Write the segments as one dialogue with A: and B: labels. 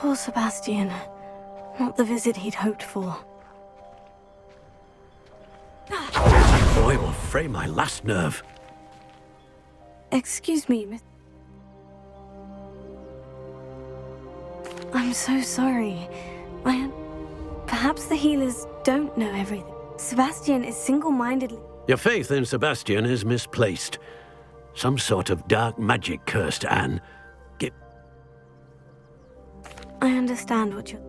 A: Poor Sebastian. Not the visit he'd hoped for.
B: That boy will fray my last nerve.
A: Excuse me, Miss... I'm so sorry. Perhaps the healers don't know everything. Sebastian is single-mindedly...
B: Your faith in Sebastian is misplaced. Some sort of dark magic cursed Anne.
A: I understand what you're...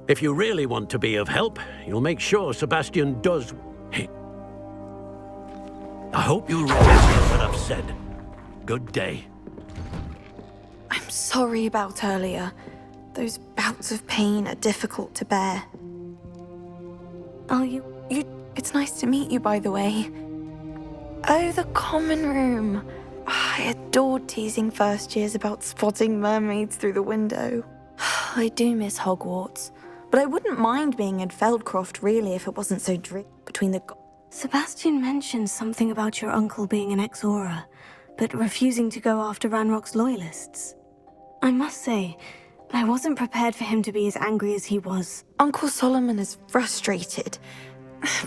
B: If you really want to be of help, you'll make sure Sebastian does... I hope you remember what I've said. Good day.
C: I'm sorry about earlier. Those bouts of pain are difficult to bear.
A: Oh, you...
C: It's nice to meet you, by the way. Oh, the common room. I adored teasing first years about spotting mermaids through the window. I do miss Hogwarts, but I wouldn't mind being in Feldcroft, really, if it wasn't so between the...
A: Sebastian mentioned something about your uncle being an ex-Auror, but refusing to go after Ranrock's loyalists. I must say, I wasn't prepared for him to be as angry as he was.
C: Uncle Solomon is frustrated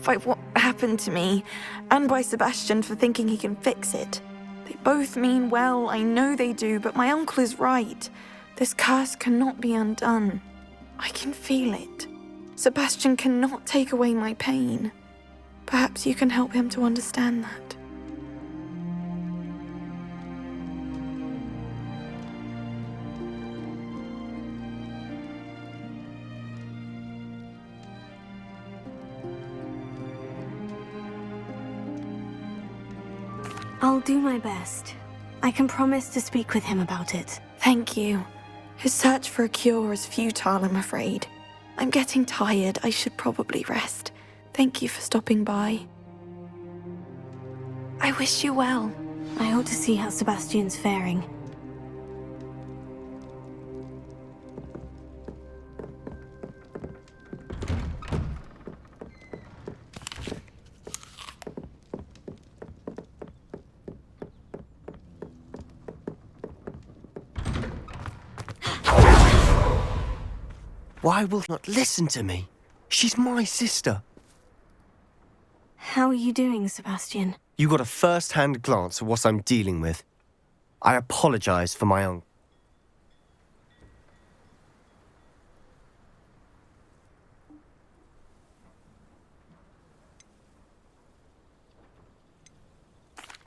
C: by what happened to me, and by Sebastian for thinking he can fix it. They both mean well, I know they do, but my uncle is right. This curse cannot be undone. I can feel it. Sebastian cannot take away my pain. Perhaps you can help him to understand that.
A: I'll do my best. I can promise to speak with him about it.
C: Thank you. His search for a cure is futile, I'm afraid. I'm getting tired. I should probably rest. Thank you for stopping by. I wish you well.
A: I ought to see how Sebastian's faring.
D: Why will not listen to me? She's my sister.
A: How are you doing, Sebastian?
D: You got a first-hand glance at what I'm dealing with. I apologize for my own...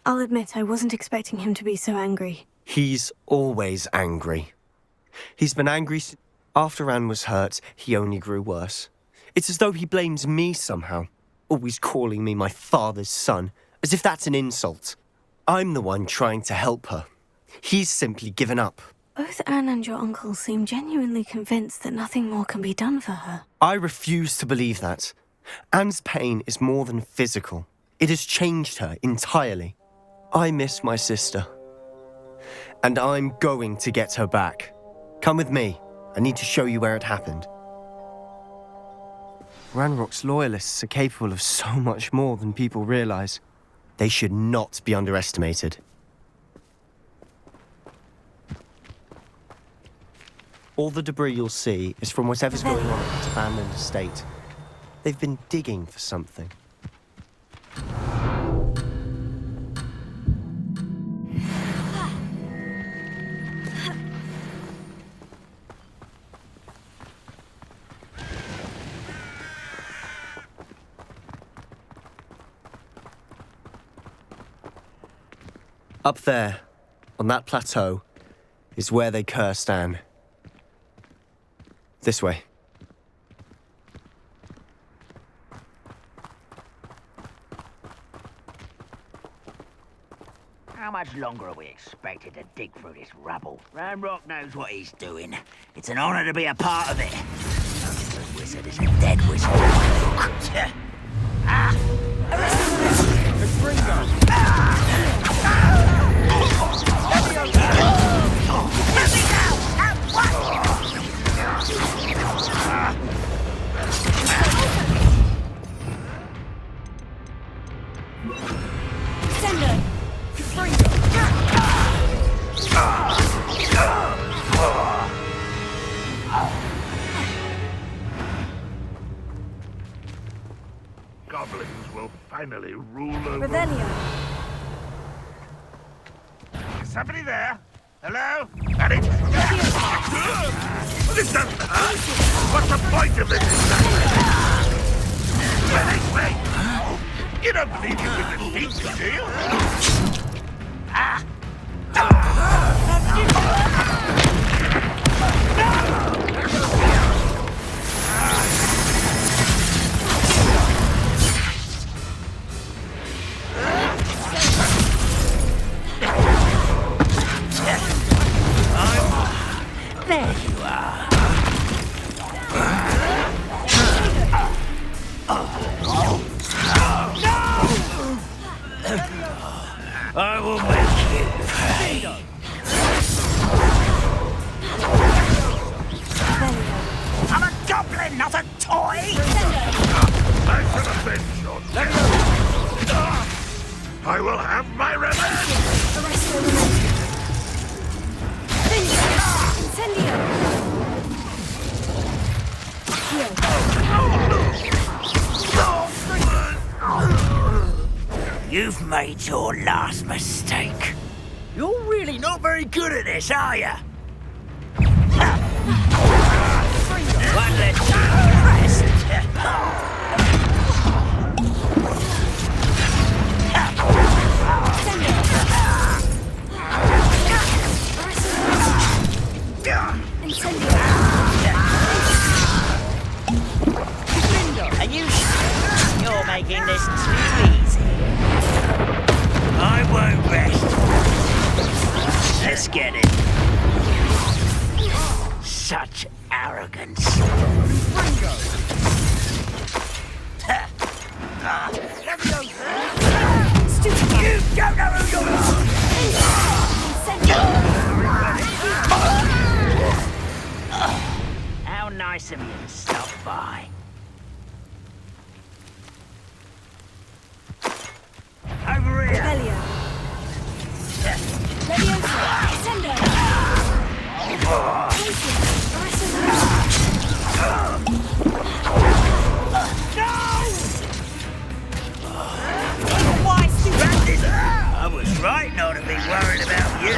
A: I'll admit I wasn't expecting him to be so angry.
D: He's always angry. He's been angry since... After Anne was hurt, he only grew worse. It's as though he blames me somehow, always calling me my father's son, as if that's an insult. I'm the one trying to help her. He's simply given up.
A: Both Anne and your uncle seem genuinely convinced that nothing more can be done for her.
D: I refuse to believe that. Anne's pain is more than physical. It has changed her entirely. I miss my sister. And I'm going to get her back. Come with me. I need to show you where it happened. Ranrock's loyalists are capable of so much more than people realize. They should not be underestimated. All the debris you'll see is from whatever's going on at this abandoned estate. They've been digging for something. Up there, on that plateau, is where they cursed Anne. This way.
E: How much longer are we expected to dig through this rubble? Ranrock knows what he's doing. It's an honor to be a part of it. The wizard is a dead wizard.
F: finally rule over...
A: Revelio.
F: Is somebody there? Hello? Any... This doesn't hurt! What's the point of this exactly? Wait! You don't believe you can defeat me, do you?
E: There you are. I will make you pay. I'm a goblin, not a toy!
F: I should have been shot. I will have my revenge!
E: You've made your last mistake. You're really not very good at this, are you? One less rest. Are you sure you're making this too easy? I won't rest. Let's get it. Such arrogance. You don't know who you are! How nice of you to stop by. Over here!
A: Revelio.
E: I was right not to be worried about you.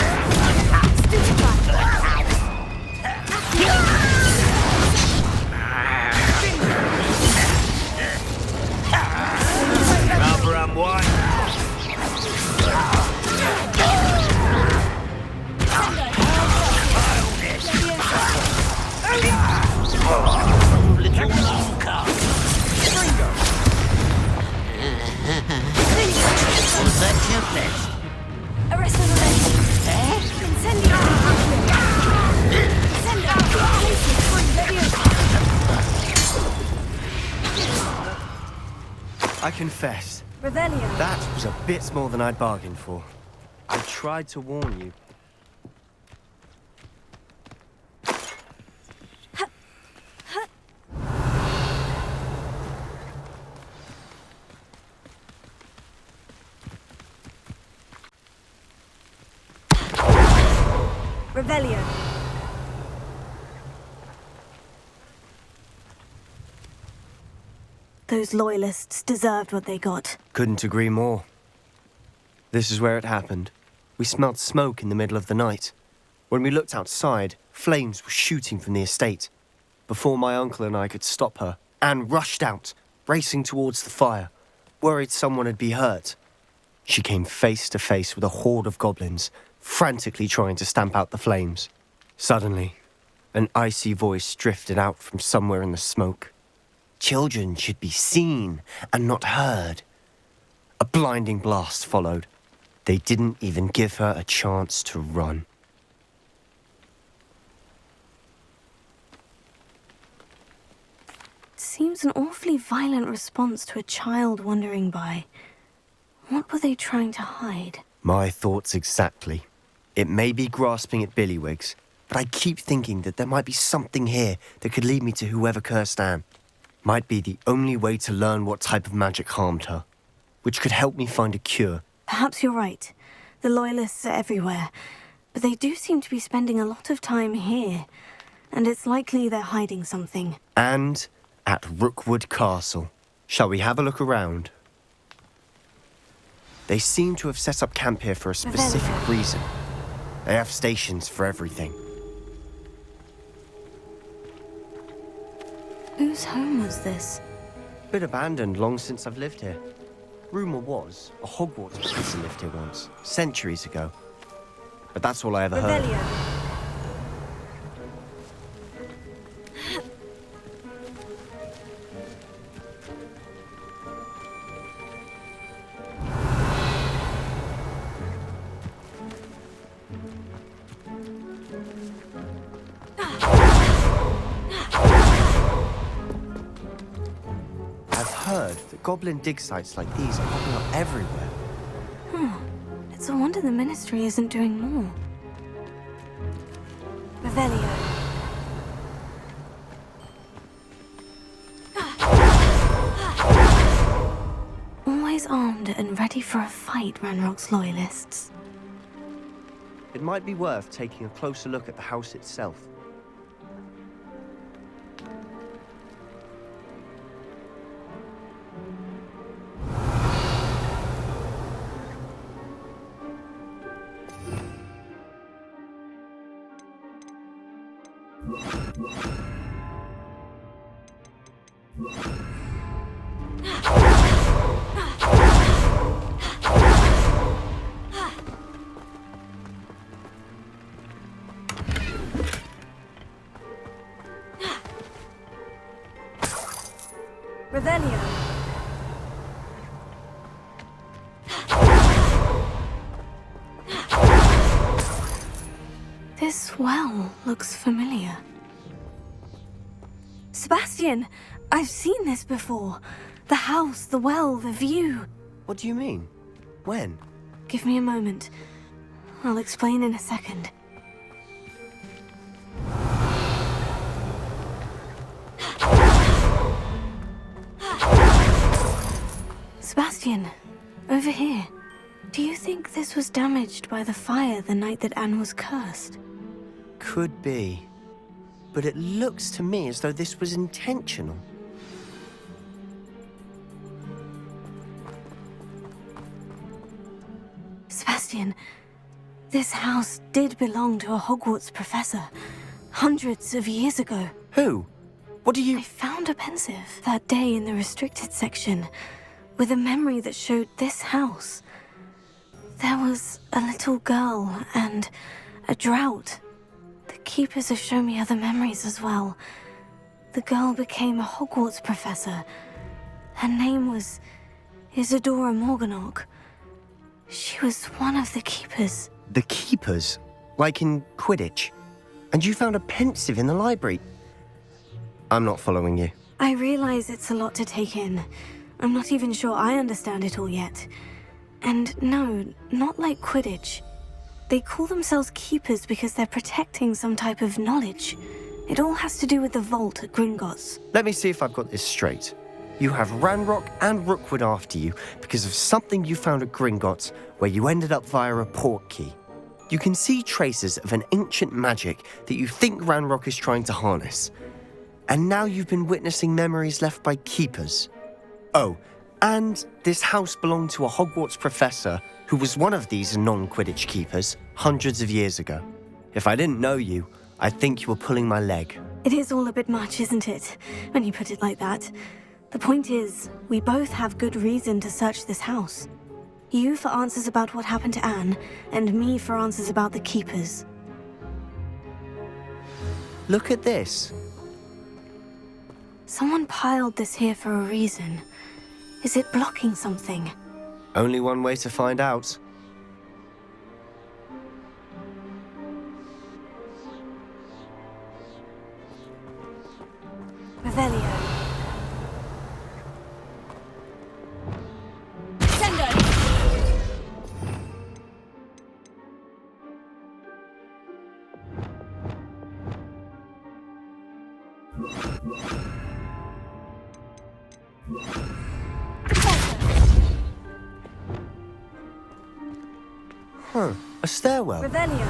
E: Rather unwind. Little monk. Was that your best?
D: I confess,
A: Revelio.
D: that was a bit more than I'd bargained for. I tried to warn you.
A: Revelio. Those loyalists deserved what they got.
D: Couldn't agree more. This is where it happened. We smelled smoke in the middle of the night. When we looked outside, flames were shooting from the estate. Before my uncle and I could stop her, Anne rushed out, racing towards the fire, worried someone had been hurt. She came face to face with a horde of goblins, frantically trying to stamp out the flames. Suddenly, an icy voice drifted out from somewhere in the smoke. Children should be seen and not heard. A blinding blast followed. They didn't even give her a chance to run.
A: It seems an awfully violent response to a child wandering by. What were they trying to hide?
D: My thoughts exactly. It may be grasping at Billywigs, but I keep thinking that there might be something here that could lead me to whoever cursed Anne. Might be the only way to learn what type of magic harmed her, which could help me find a cure.
A: Perhaps you're right. The Loyalists are everywhere, but they do seem to be spending a lot of time here, and it's likely they're hiding something.
D: And at Rookwood Castle. Shall we have a look around? They seem to have set up camp here for a specific reason. They have stations for everything.
A: Whose home was this?
D: Been abandoned long since I've lived here. Rumour was, a Hogwarts professor lived here once, centuries ago. But that's all I ever heard. I've heard that goblin dig sites like these are popping up everywhere.
A: It's a wonder the Ministry isn't doing more. Revelio. Always armed and ready for a fight, Ranrock's loyalists.
D: It might be worth taking a closer look at the house itself.
A: Revelio. This well looks familiar. Sebastian, I've seen this before. The house, the well, the view.
D: What do you mean? When?
A: Give me a moment. I'll explain in a second. Sebastian, over here. Do you think this was damaged by the fire the night that Anne was cursed?
D: Could be. But it looks to me as though this was intentional.
A: Sebastian, this house did belong to a Hogwarts professor, hundreds of years ago.
D: Who? What do you...
A: I found a pensive that day in the restricted section, with a memory that showed this house. There was a little girl and a drought. The keepers have shown me other memories as well. The girl became a Hogwarts professor. Her name was Isadora Morganach. She was one of the keepers.
D: The keepers? Like in Quidditch? And you found a pensive in the library? I'm not following you.
A: I realize it's a lot to take in. I'm not even sure I understand it all yet. And no, not like Quidditch. They call themselves keepers because they're protecting some type of knowledge. It all has to do with the vault at Gringotts.
D: Let me see if I've got this straight. You have Ranrock and Rookwood after you because of something you found at Gringotts where you ended up via a port key. You can see traces of an ancient magic that you think Ranrock is trying to harness. And now you've been witnessing memories left by keepers. Oh, and this house belonged to a Hogwarts professor who was one of these non-Quidditch keepers hundreds of years ago. If I didn't know you, I'd think you were pulling my leg.
A: It is all a bit much, isn't it, when you put it like that? The point is, we both have good reason to search this house. You for answers about what happened to Anne, and me for answers about the keepers.
D: Look at this.
A: Someone piled this here for a reason. Is it blocking something?
D: Only one way to find out.
A: Revelio.
D: Huh, a stairwell.
A: Revelio.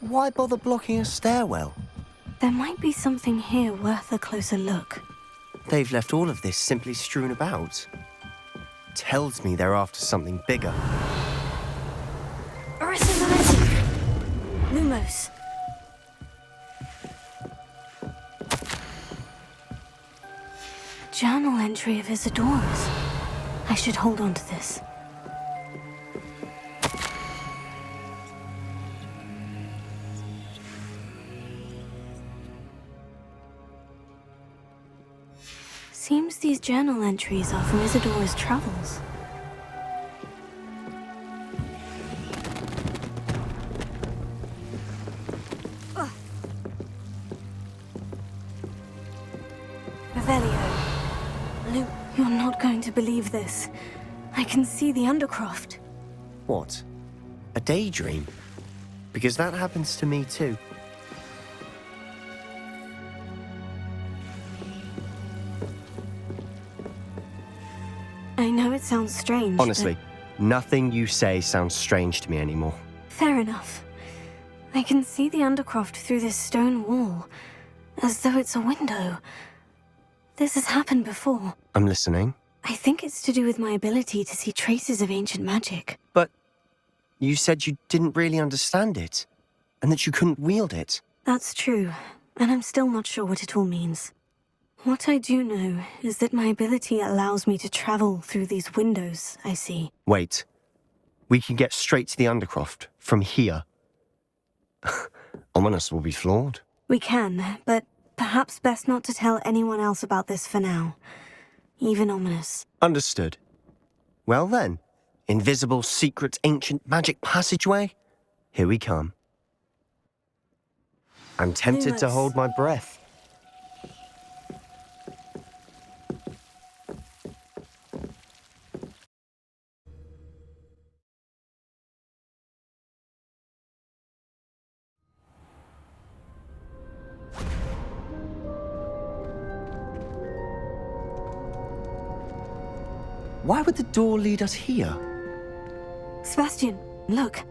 D: Why bother blocking a stairwell?
A: There might be something here worth a closer look.
D: They've left all of this simply strewn about. Tells me they're after something bigger.
A: Lumos. Journal entry of Isadora's. I should hold on to this. Seems these journal entries are from Isadora's travels. Revelio. Luke, you're not going to believe this. I can see the Undercroft.
D: What? A daydream? Because that happens to me too.
A: I know it sounds strange,
D: Honestly, nothing you say sounds strange to me anymore.
A: Fair enough. I can see the Undercroft through this stone wall, as though it's a window. This has happened before.
D: I'm listening.
A: I think it's to do with my ability to see traces of ancient magic.
D: But you said you didn't really understand it, and that you couldn't wield it.
A: That's true, and I'm still not sure what it all means. What I do know is that my ability allows me to travel through these windows I see.
D: Wait. We can get straight to the Undercroft from here. Ominous will be flawed.
A: We can, but perhaps best not to tell anyone else about this for now. Even Ominous.
D: Understood. Well then, invisible, secret, ancient magic passageway? Here we come. I'm tempted to
A: Lumos.
D: hold my breath. Why would the door lead us here?
A: Sebastian, look.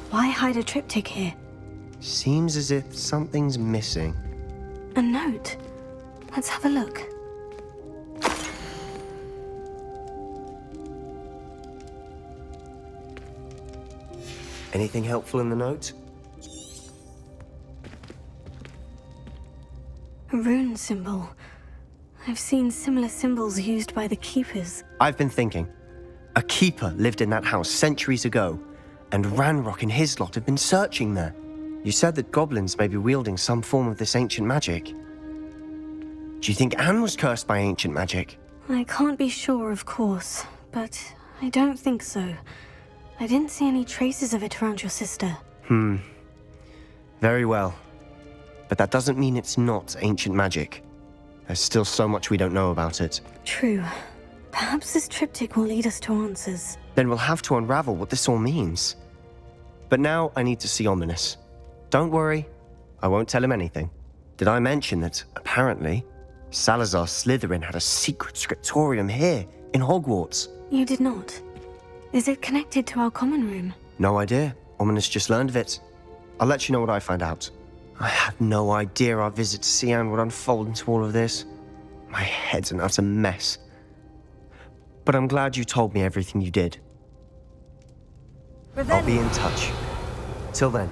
A: Why hide a triptych here?
D: Seems as if something's missing.
A: A note. Let's have a look.
D: Anything helpful in the note?
A: A rune symbol. I've seen similar symbols used by the Keepers.
D: I've been thinking. A keeper lived in that house centuries ago, and Ranrock and his lot have been searching there. You said that goblins may be wielding some form of this ancient magic. Do you think Anne was cursed by ancient magic?
A: I can't be sure, of course, but I don't think so. I didn't see any traces of it around your sister.
D: Very well. But that doesn't mean it's not ancient magic. There's still so much we don't know about it.
A: True. Perhaps this triptych will lead us to answers.
D: Then we'll have to unravel what this all means. But now I need to see Ominous. Don't worry, I won't tell him anything. Did I mention that, apparently, Salazar Slytherin had a secret scriptorium here, in Hogwarts?
A: You did not. Is it connected to our common room?
D: No idea. Ominous just learned of it. I'll let you know what I find out. I had no idea our visit to Cian would unfold into all of this. My head's an utter mess. But I'm glad you told me everything you did. I'll be in touch. Till then.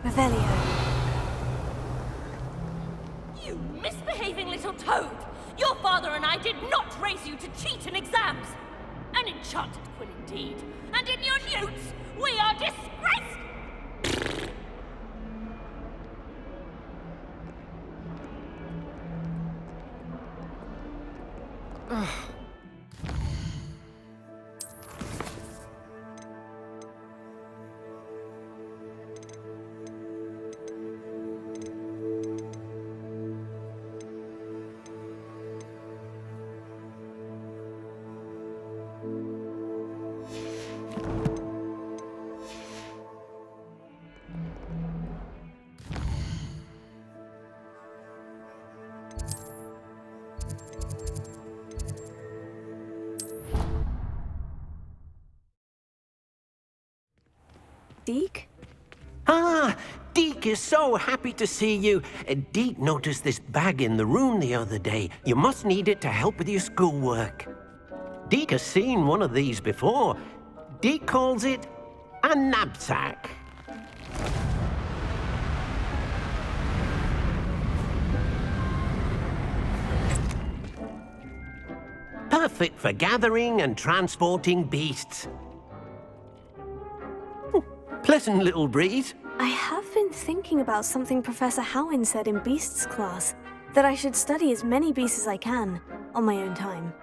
A: Revelio.
G: You misbehaving little toad! Your father and I did not raise you to cheat in exams! An enchanted quill indeed. And in your newts, we are disgraced!
A: Deke?
B: Ah, Deke is so happy to see you. Deke noticed this bag in the room the other day. You must need it to help with your schoolwork. Deke has seen one of these before. Deke calls it a knapsack. Perfect for gathering and transporting beasts. Pleasant little breeze.
A: I have been thinking about something Professor Howin said in Beasts class, that I should study as many beasts as I can, on my own time.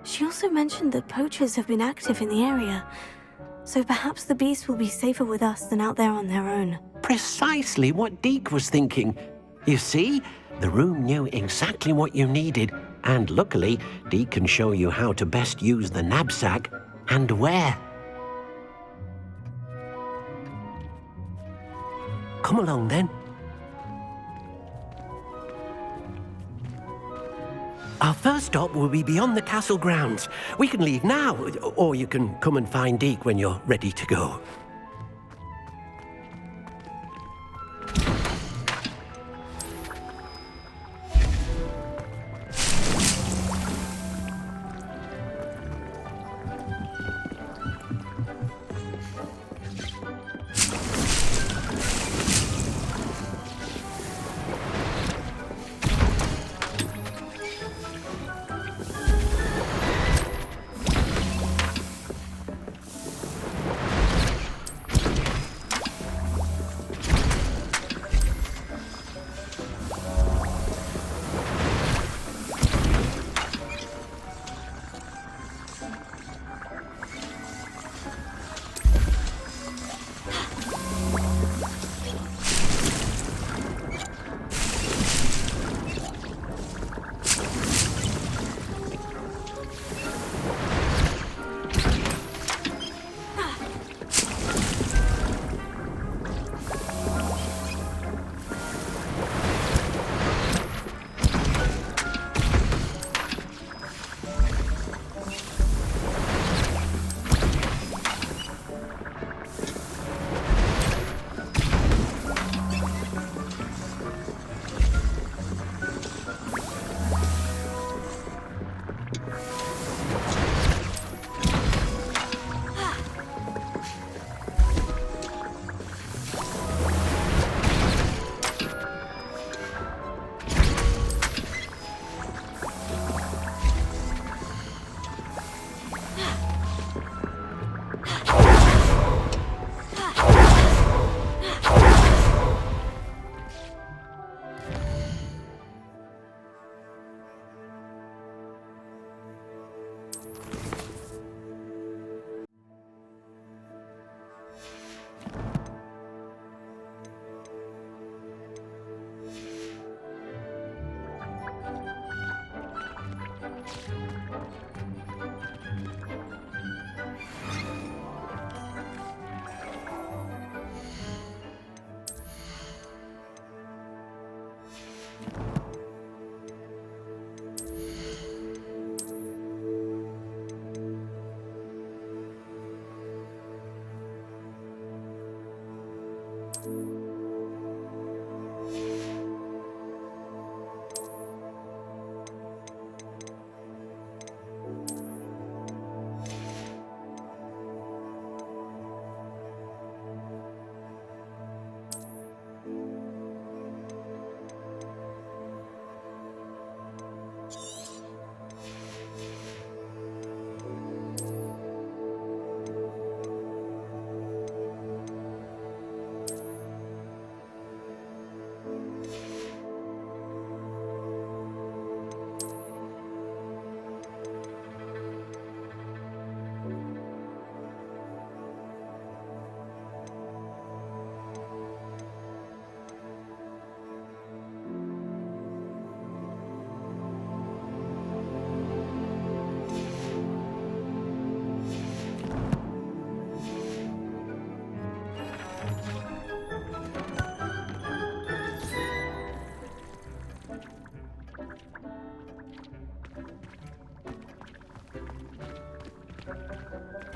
A: She also mentioned that poachers have been active in the area, so perhaps the beasts will be safer with us than out there on their own.
B: Precisely what Deke was thinking. You see, the room knew exactly what you needed, and luckily, Deke can show you how to best use the knapsack and where. Come along, then. Our first stop will be beyond the castle grounds. We can leave now, or you can come and find Deke when you're ready to go.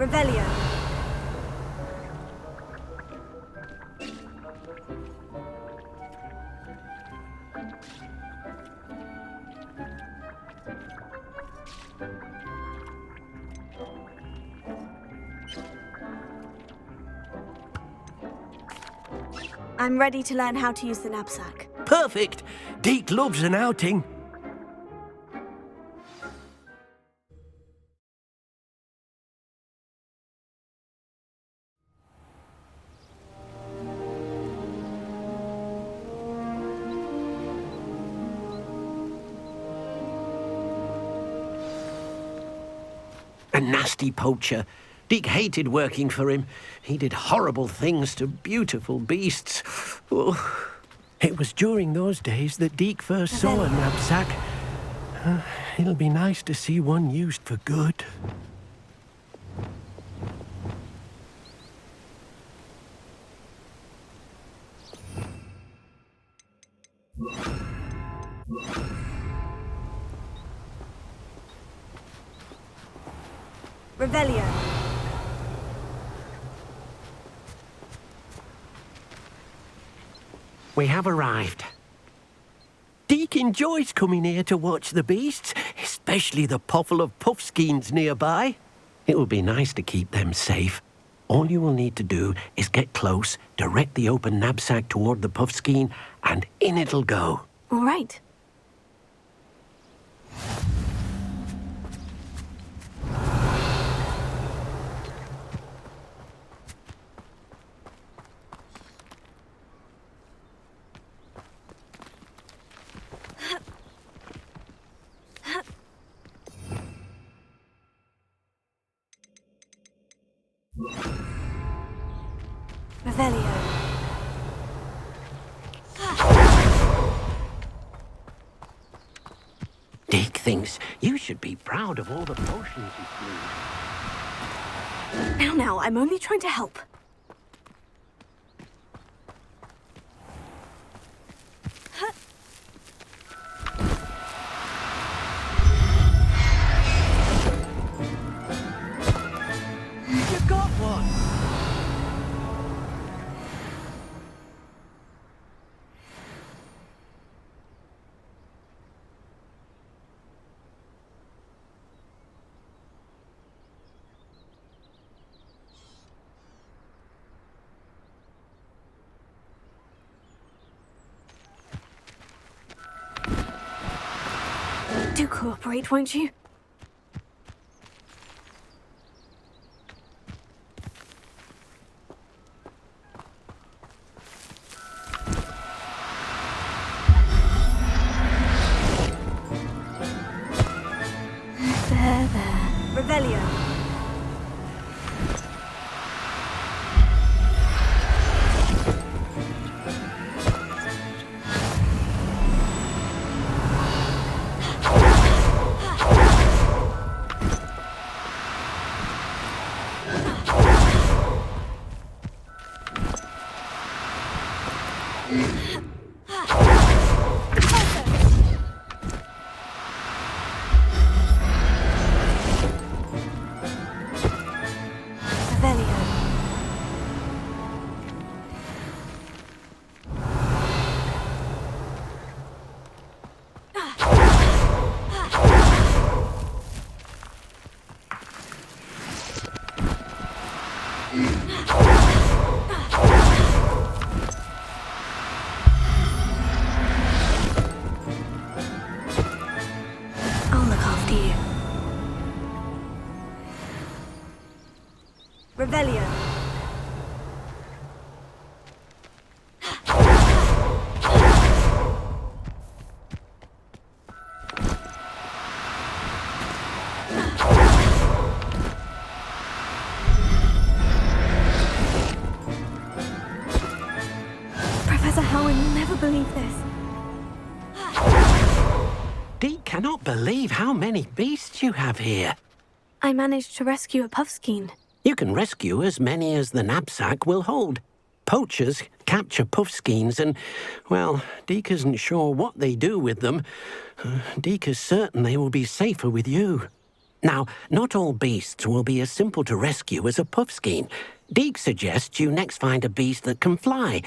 A: Revelio. I'm ready to learn how to use the knapsack.
B: Perfect! Deke loves an outing. A nasty poacher. Deke hated working for him. He did horrible things to beautiful beasts. Oh. It was during those days that Deke first saw a knapsack. It'll be nice to see one used for good.
A: Revelio.
B: We have arrived. Deke enjoys coming here to watch the beasts, especially the potful of puffskeins nearby. It will be nice to keep them safe. All you will need to do is get close, direct the open knapsack toward the puffskein, and in it'll go.
A: All right. Revelio.
B: Deke thinks you should be proud of all the potions you brewed.
A: Now, I'm only trying to help.
B: You got one!
A: Do cooperate, won't you? There. Revelio. Revelio. I'll look after you. Revelio. Professor Howard will never believe this.
B: Deke cannot believe how many beasts you have here.
A: I managed to rescue a puffskein.
B: You can rescue as many as the knapsack will hold. Poachers capture puffskeins and, well, Deke isn't sure what they do with them. Deke is certain they will be safer with you. Now, not all beasts will be as simple to rescue as a puffskein. Deek suggests you next find a beast that can fly.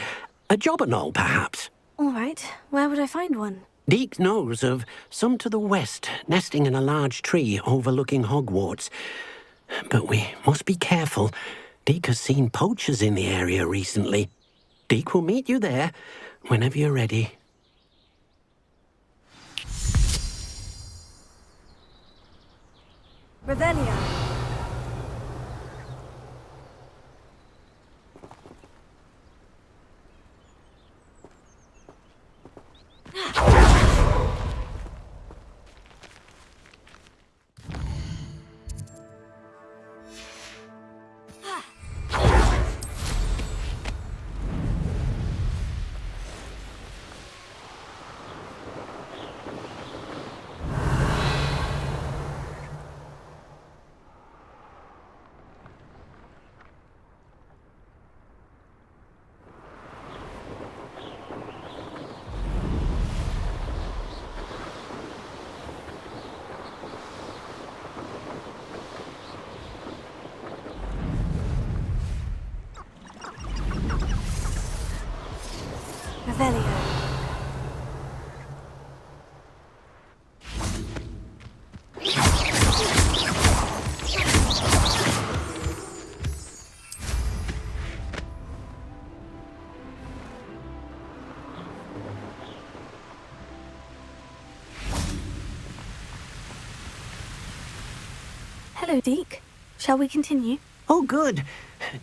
B: A jobberknoll, perhaps.
A: All right, where would I find one?
B: Deek knows of some to the west, nesting in a large tree overlooking Hogwarts. But we must be careful. Deek has seen poachers in the area recently. Deek will meet you there whenever you're ready.
A: Revelio. Revelio. Hello, Deek. Shall we continue?
B: Oh, good.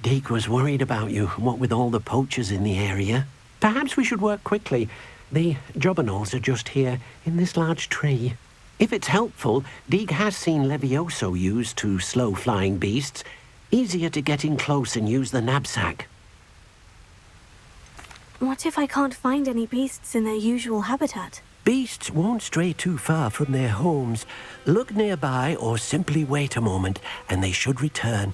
B: Deek was worried about you, what with all the poachers in the area. Perhaps we should work quickly. The jobberknolls are just here, in this large tree. If it's helpful, Deek has seen Levioso used to slow flying beasts. Easier to get in close and use the knapsack.
A: What if I can't find any beasts in their usual habitat?
B: Beasts won't stray too far from their homes. Look nearby or simply wait a moment, and they should return.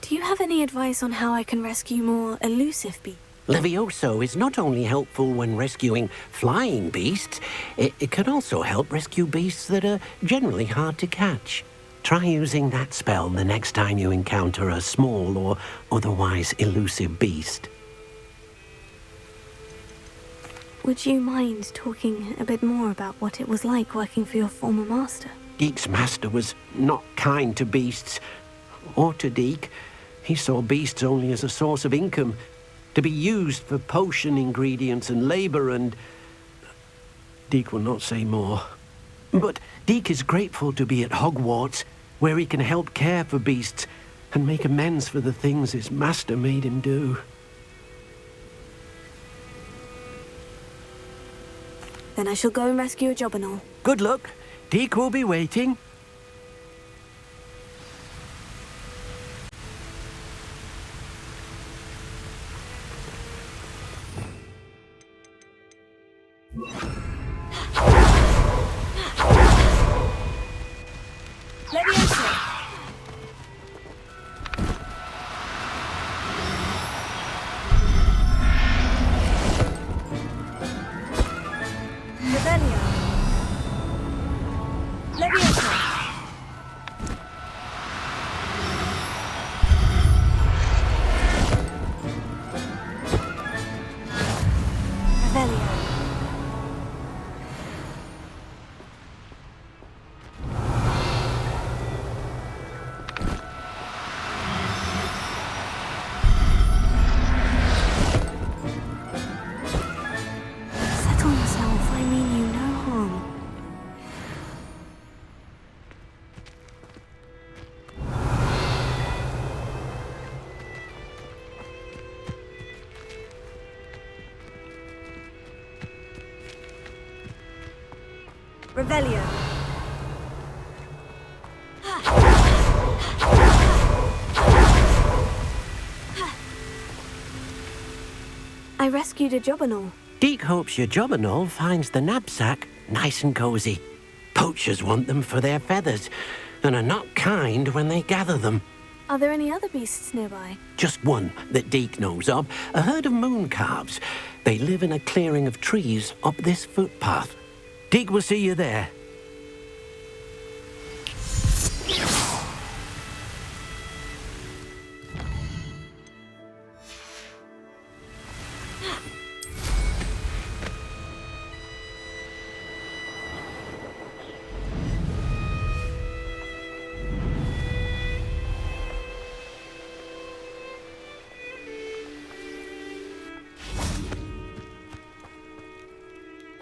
A: Do you have any advice on how I can rescue more elusive beasts?
B: Levioso is not only helpful when rescuing flying beasts, it can also help rescue beasts that are generally hard to catch. Try using that spell the next time you encounter a small or otherwise elusive beast.
A: Would you mind talking a bit more about what it was like working for your former master?
B: Deek's master was not kind to beasts, or to Deek. He saw beasts only as a source of income, to be used for potion ingredients and labor, and Deek will not say more. But Deek is grateful to be at Hogwarts, where he can help care for beasts and make amends for the things his master made him do.
A: Then I shall go and rescue a jobberknoll.
B: Good luck. Deek will be waiting.
A: Revelio. I rescued a jobberknoll.
B: Deek hopes your jobberknoll finds the knapsack nice and cozy. Poachers want them for their feathers, and are not kind when they gather them.
A: Are there any other beasts nearby?
B: Just one that Deek knows of, a herd of moon calves. They live in a clearing of trees up this footpath. Deek will see you there.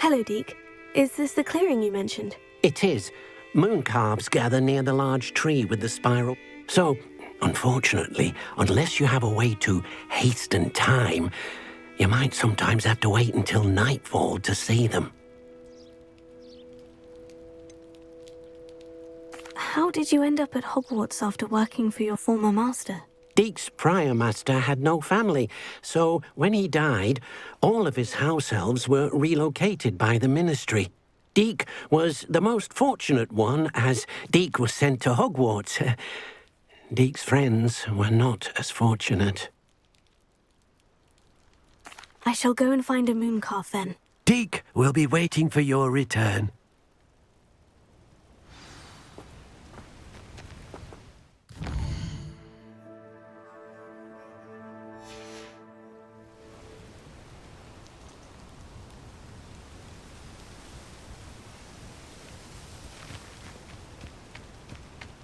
A: Hello, Deke. Is this the clearing you mentioned?
B: It is. Moon calves gather near the large tree with the spiral. So, unfortunately, unless you have a way to hasten time, you might sometimes have to wait until nightfall to see them.
A: How did you end up at Hogwarts after working for your former master?
B: Deke's prior master had no family, so when he died, all of his house elves were relocated by the ministry. Deke was the most fortunate one, as Deke was sent to Hogwarts. Deke's friends were not as fortunate.
A: I shall go and find a mooncalf then.
B: Deke will be waiting for your return.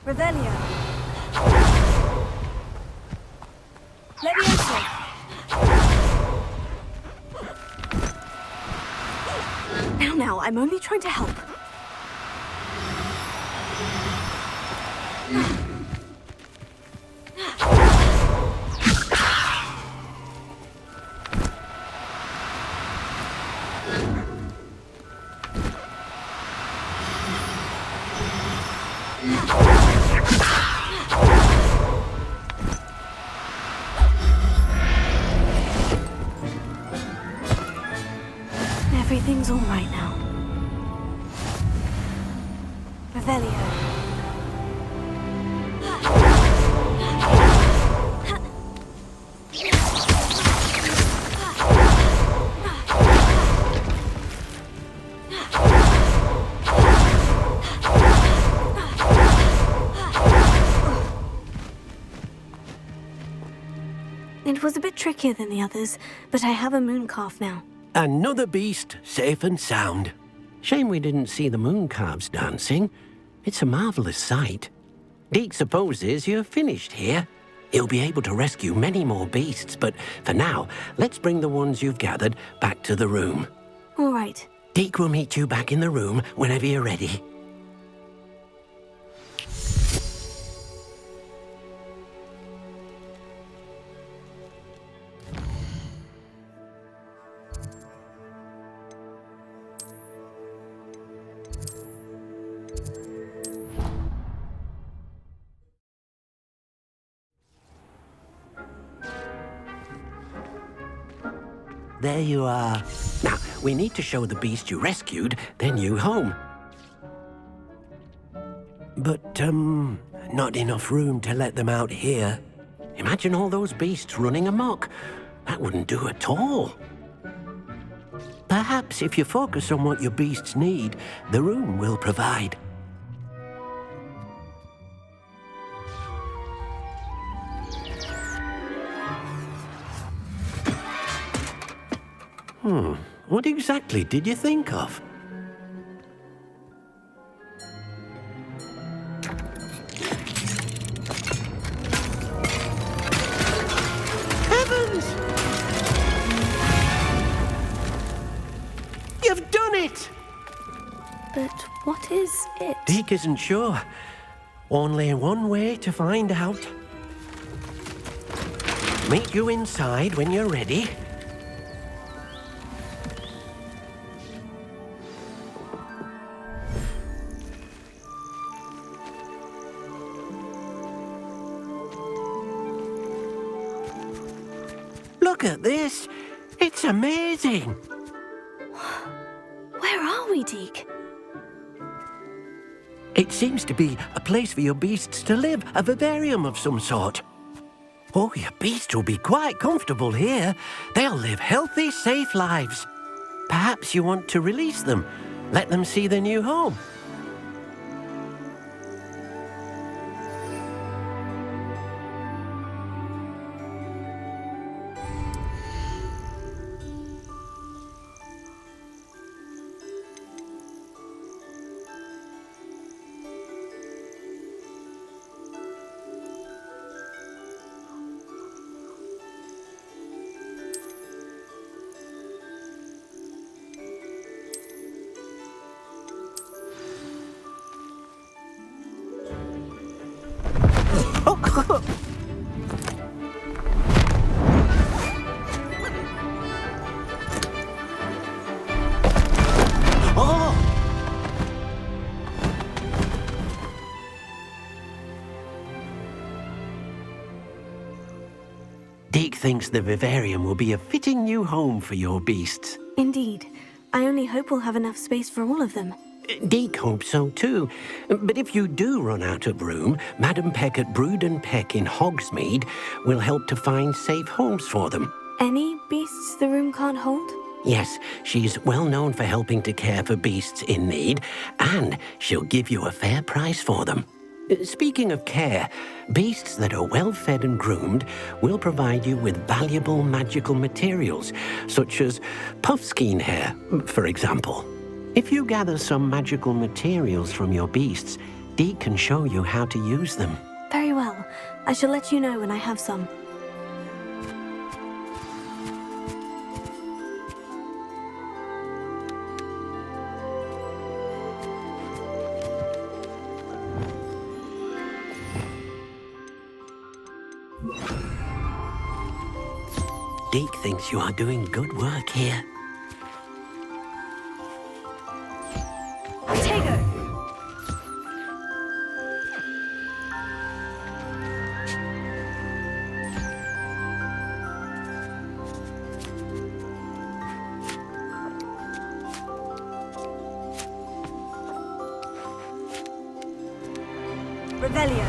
A: Revelio. Levioso. Now, I'm only trying to help. Everything's all right now. Revelio. It was a bit trickier than the others, but I have a mooncalf now.
B: Another beast, safe and sound. Shame we didn't see the moon calves dancing. It's a marvelous sight. Deke supposes you're finished here. He'll be able to rescue many more beasts, but for now, let's bring the ones you've gathered back to the room.
A: All right.
B: Deke will meet you back in the room whenever you're ready. There you are. Now, we need to show the beast you rescued their new home. But, not enough room to let them out here. Imagine all those beasts running amok. That wouldn't do at all. Perhaps if you focus on what your beasts need, the room will provide. What exactly did you think of? Heavens! You've done it!
A: But what is it?
B: Deke isn't sure. Only one way to find out. Meet you inside when you're ready. Look at this. It's amazing.
A: Where are we, Deke?
B: It seems to be a place for your beasts to live, a vivarium of some sort. Oh, your beasts will be quite comfortable here. They'll live healthy, safe lives. Perhaps you want to release them, let them see their new home. Deke thinks the vivarium will be a fitting new home for your beasts.
A: Indeed. I only hope we'll have enough space for all of them.
B: Deke hopes so too. But if you do run out of room, Madam Peck at Brood and Peck in Hogsmeade will help to find safe homes for them.
A: Any beasts the room can't hold?
B: Yes, she's well known for helping to care for beasts in need, and she'll give you a fair price for them. Speaking of care, beasts that are well fed and groomed will provide you with valuable magical materials, such as puffskein hair, for example. If you gather some magical materials from your beasts, Deke can show you how to use them.
A: Very well. I shall let you know when I have some.
B: Deke thinks you are doing good work here.
A: Revelio.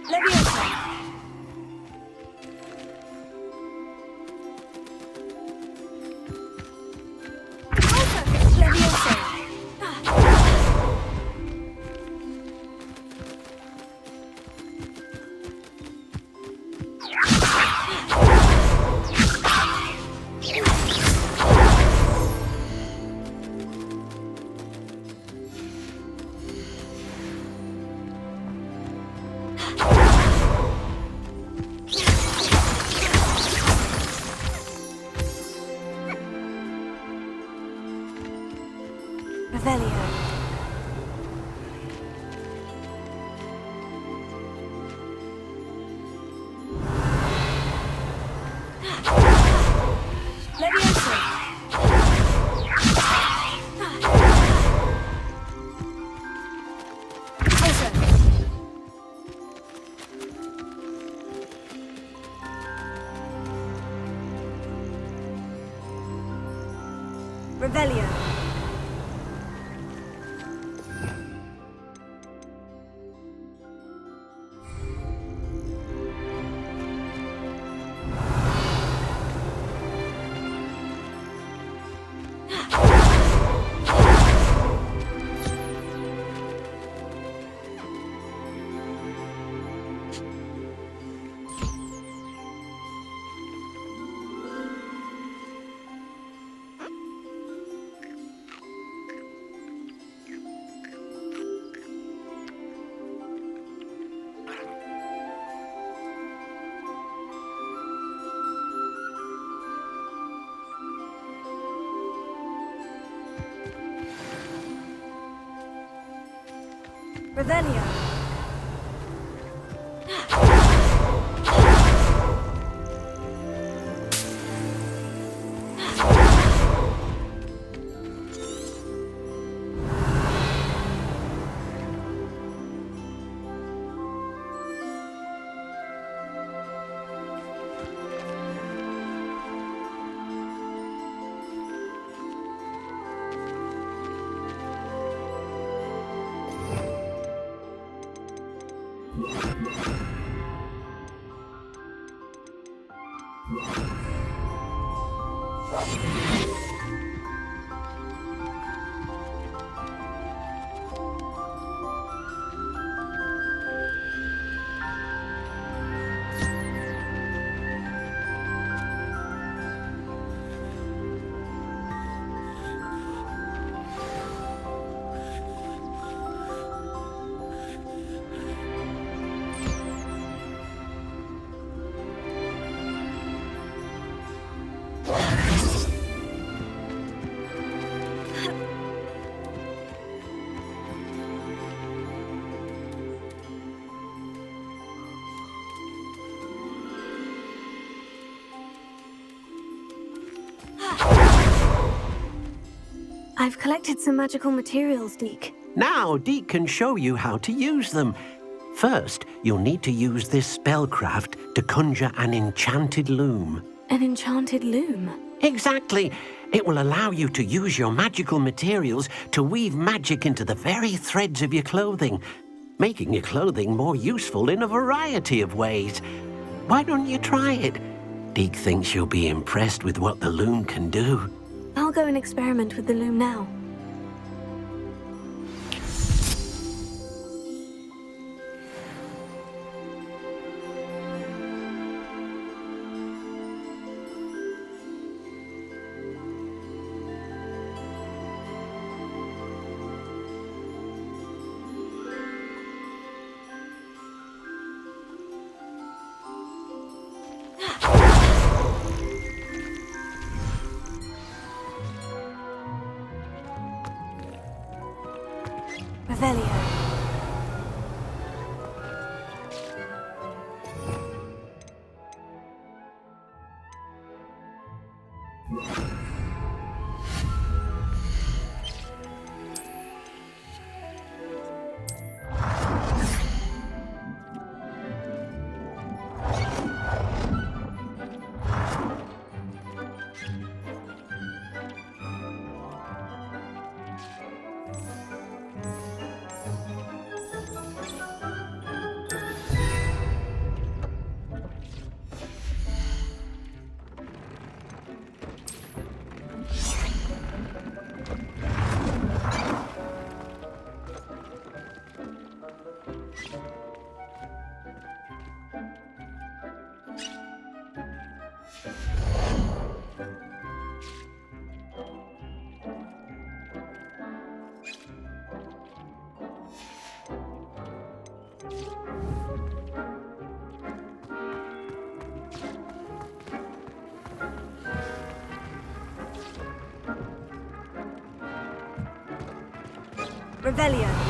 A: Leviosa. Revelio. Leviosa. Oso. Revelio. Revelio. I've collected some magical materials, Deke.
B: Now, Deke can show you how to use them. First, you'll need to use this spellcraft to conjure an enchanted loom.
A: An enchanted loom?
B: Exactly. It will allow you to use your magical materials to weave magic into the very threads of your clothing, making your clothing more useful in a variety of ways. Why don't you try it? Deke thinks you'll be impressed with what the loom can do.
A: I'll go and experiment with the loom now. Revelio. Revelio.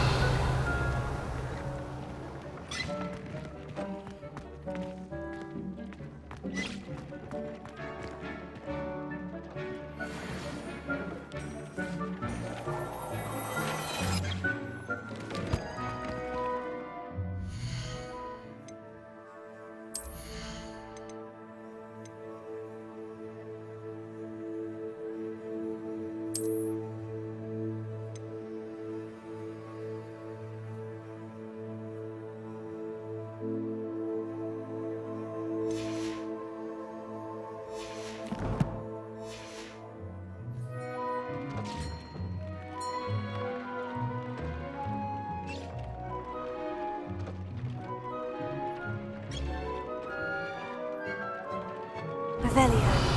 A: Revelio.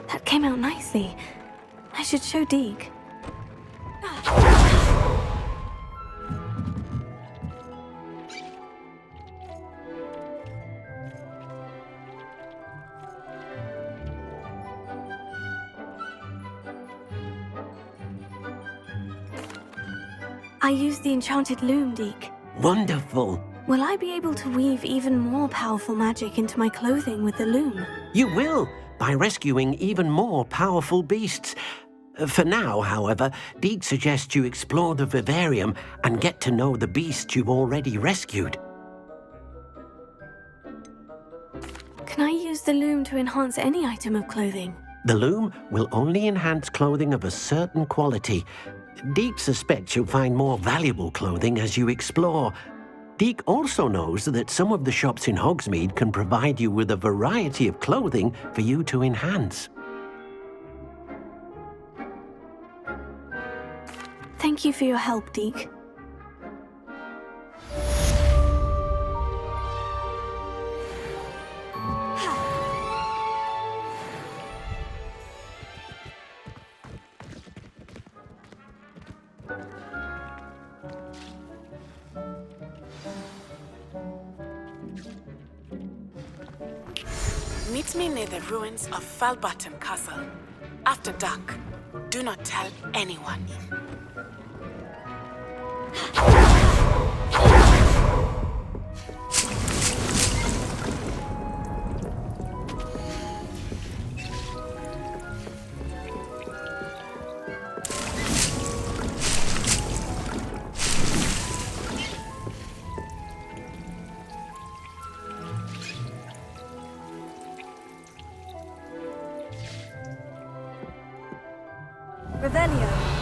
A: That came out nicely. I should show Deke. I used the enchanted loom, Deke.
B: Wonderful.
A: Will I be able to weave even more powerful magic into my clothing with the loom?
B: You will, by rescuing even more powerful beasts. For now, however, Deke suggests you explore the vivarium and get to know the beasts you've already rescued.
A: Can I use the loom to enhance any item of clothing?
B: The loom will only enhance clothing of a certain quality. Deke suspects you'll find more valuable clothing as you explore. Deke also knows that some of the shops in Hogsmeade can provide you with a variety of clothing for you to enhance.
A: Thank you for your help, Deke.
H: Meet me near the ruins of Falbottom Castle. After dark. Do not tell anyone.
A: Revelio.